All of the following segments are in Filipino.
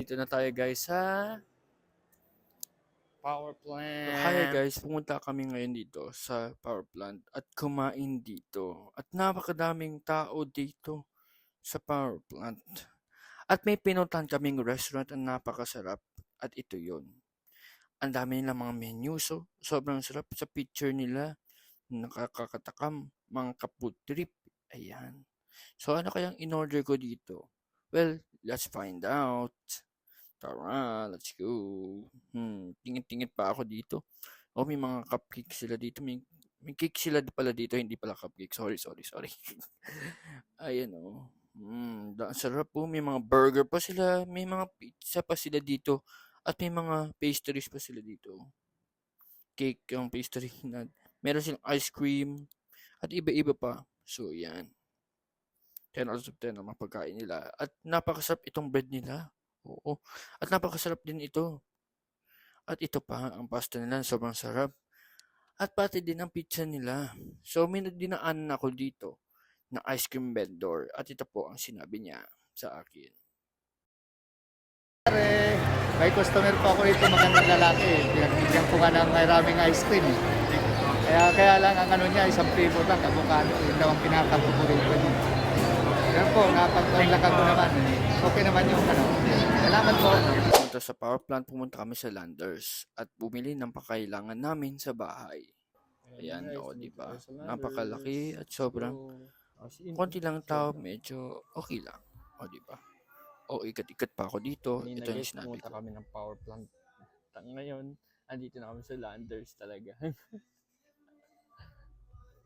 nandito na tayo guys sa Power plant. Hi guys, pumunta kami ngayon dito sa power plant at kumain dito. At napakadaming tao dito sa power plant. At may pinuntahan kaming restaurant ang napakasarap. At ito yon. Ang dami nilang mga menu. So, sobrang sarap sa picture nila. Nakakakatakam. Mga kaput trip. Ayan. So, ano kayang in-order ko dito? Well, let's find out. Tara, let's go. Tingin-tingin pa ako dito. Oh, may mga cupcake sila dito. May cake sila pala dito, hindi pala cupcake. Sorry. Ayan oh. Sarap po. May mga burger pa sila. May mga pizza pa sila dito. At may mga pastries pa sila dito. Cake yung pastry. Meron silang ice cream. At iba-iba pa. So, yan. 10 out of 10 ang mga pagkain nila. At napakasarap itong bread nila. Oo. At napakasarap din ito. At ito pa, ang pasta nila sobrang sarap. At pati din ang pizza nila. So, may dinaanan ako dito na ice cream vendor. At ito po ang sinabi niya sa akin. May customer po ako rito, magandang lalaki. Pinagbigyan ko nga ng maraming ice cream. Kaya lang ang ano niya, isang flavor lang, avocado. Yun daw ang pinaka-paborito niya. Yan po, napag-unlakan ko naman. Okay naman yung ano. Salamat po. Punta sa power plant, pumunta kami sa Landers at bumili ng pakailangan namin sa bahay. Ayan, o, diba? Napakalaki at sobrang konti lang tao, medyo okay lang. O, diba? O, ikat-ikat pa ako dito. Ito yung sinabi Pumunta ko. kami ng power plant. Ngayon, andito na kami sa Landers talaga.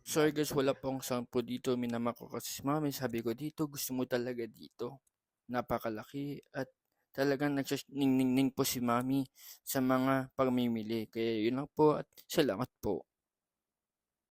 Sorry guys, wala pong sound po dito. Minama ko kasi si mami. Sabi ko dito, gusto mo talaga dito. Napakalaki at talagang nagsaning po si mami sa mga pagmimili. Kaya yun lang po at salamat po.